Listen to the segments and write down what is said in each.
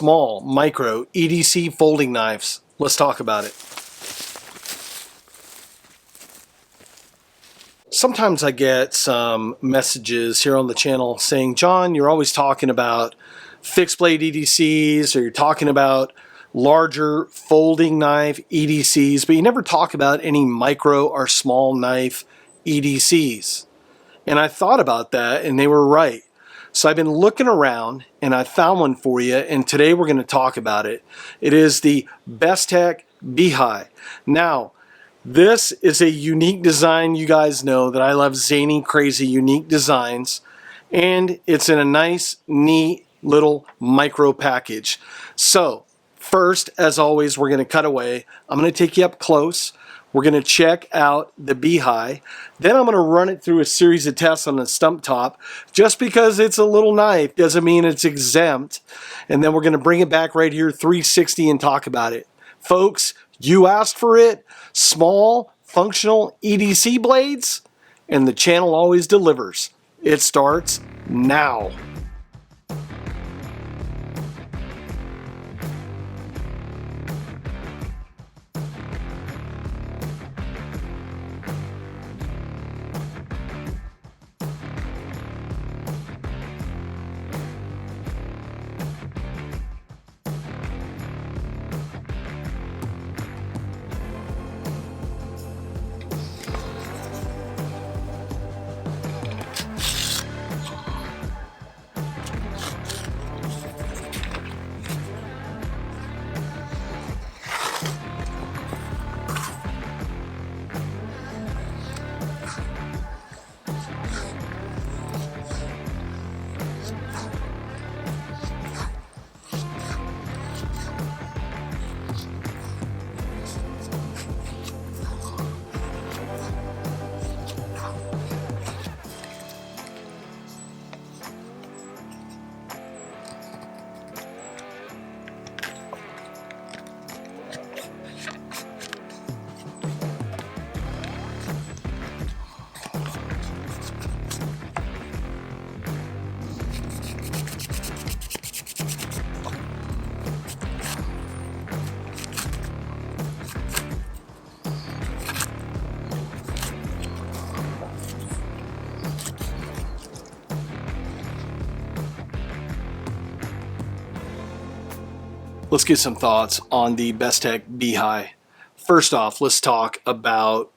small micro EDC folding knives. Let's talk about it. Sometimes I get some messages here on the channel saying, John, you're always talking about fixed blade EDCs, or you're talking about larger folding knife EDCs, but you never talk about any micro or small knife EDCs. And I thought about that, and they were right. So I've been looking around and I found one for you, and today we're going to talk about it. It is the Bestech BIHAI. Now, this is a unique design. You guys know that I love zany, crazy, unique designs, and it's in a nice, neat little micro package. So first, as always, we're going to cut away. I'm going to take you up close. We're going to check out the BIHAI. Then I'm going to run it through a series of tests on the stump top. Just because it's a little knife doesn't mean it's exempt. And then we're going to bring it back right here 360 and talk about it. Folks, you asked for it. Small, functional EDC blades, and the channel always delivers. It starts now. Let's get some thoughts on the Bestech BIHAI. First off, let's talk about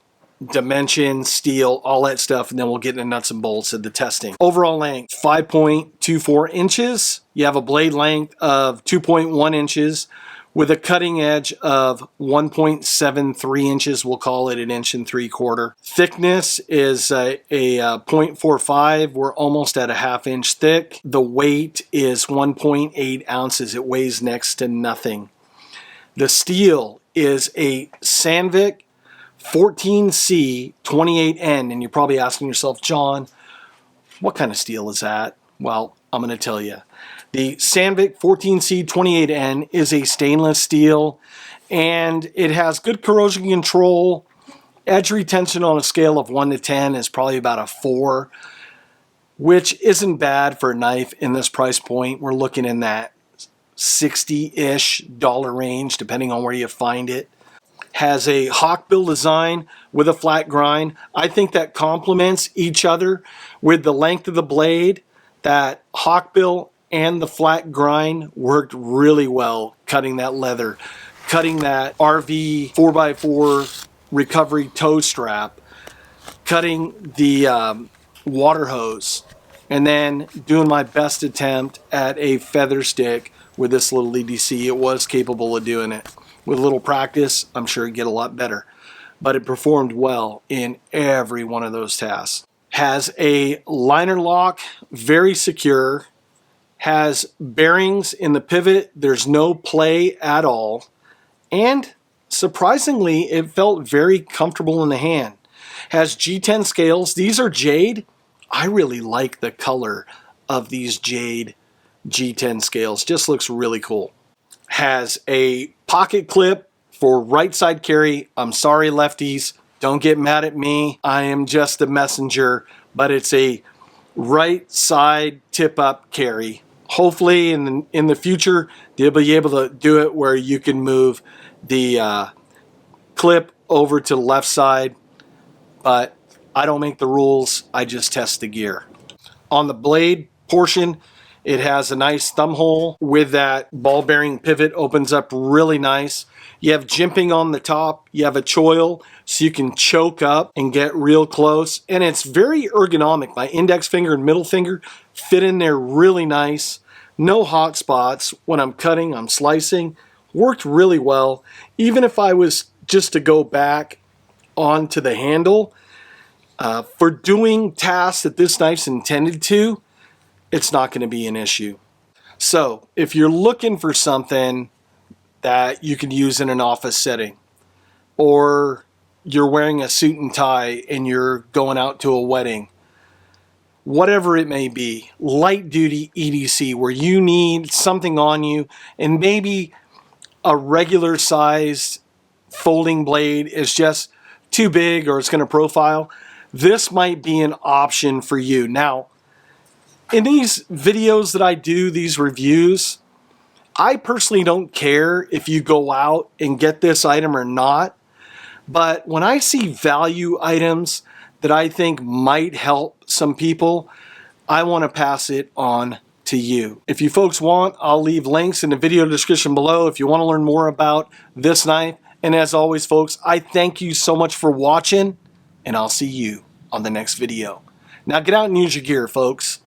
dimension, steel, all that stuff, and then we'll get into nuts and bolts of the testing. Overall length, 5.24 inches. You have a blade length of 2.1 inches with a cutting edge of 1.73 inches. We'll call it 1 3/4 inches. Thickness is a 0.45. We're almost at a 1/2 inch thick. The weight is 1.8 ounces. It weighs next to nothing. The steel is a Sandvik 14C 28N, and you're probably asking yourself, John, what kind of steel is that? Well, I'm going to tell you. The Sandvik 14C 28N is a stainless steel, and it has good corrosion control. Edge retention on a scale of 1 to 10 is probably about a 4, which isn't bad for a knife in this price point. We're looking in that $60-ish range, depending on where you find it. Has a hawkbill design with a flat grind. I think that complements each other with the length of the blade. That hawkbill and the flat grind worked really well, cutting that leather, cutting that RV 4x4 recovery toe strap, cutting the water hose, and then doing my best attempt at a feather stick with this little EDC. It was capable of doing it. With a little practice, I'm sure it'd get a lot better, but it performed well in every one of those tasks. Has a liner lock, very secure. Has bearings in the pivot. There's no play at all. And surprisingly, it felt very comfortable in the hand. Has G10 scales. These are jade. I really like the color of these jade G10 scales. Just looks really cool. Has a pocket clip for right side carry. I'm sorry, lefties. Don't get mad at me. I am just a messenger, but it's a right side tip up carry. Hopefully in the future, they'll be able to do it where you can move the clip over to the left side, but I don't make the rules, I just test the gear. On the blade portion, it has a nice thumb hole with that ball bearing pivot, opens up really nice. You have jimping on the top, you have a choil so you can choke up and get real close, and it's very ergonomic. My index finger and middle finger fit in there really nice. No hot spots when I'm cutting, I'm slicing. Worked really well. Even if I was just to go back onto the handle, for doing tasks that this knife's intended to, it's not going to be an issue. So if you're looking for something that you can use in an office setting, or you're wearing a suit and tie and you're going out to a wedding, whatever it may be, light duty EDC where you need something on you and maybe a regular sized folding blade is just too big or it's going to profile, this might be an option for you. Now, in these videos that I do, these reviews, I personally don't care if you go out and get this item or not, but when I see value items that I think might help some people, I want to pass it on to you. If you folks want, I'll leave links in the video description below if you want to learn more about this knife. And as always, folks, I thank you so much for watching, and I'll see you on the next video. Now get out and use your gear, folks.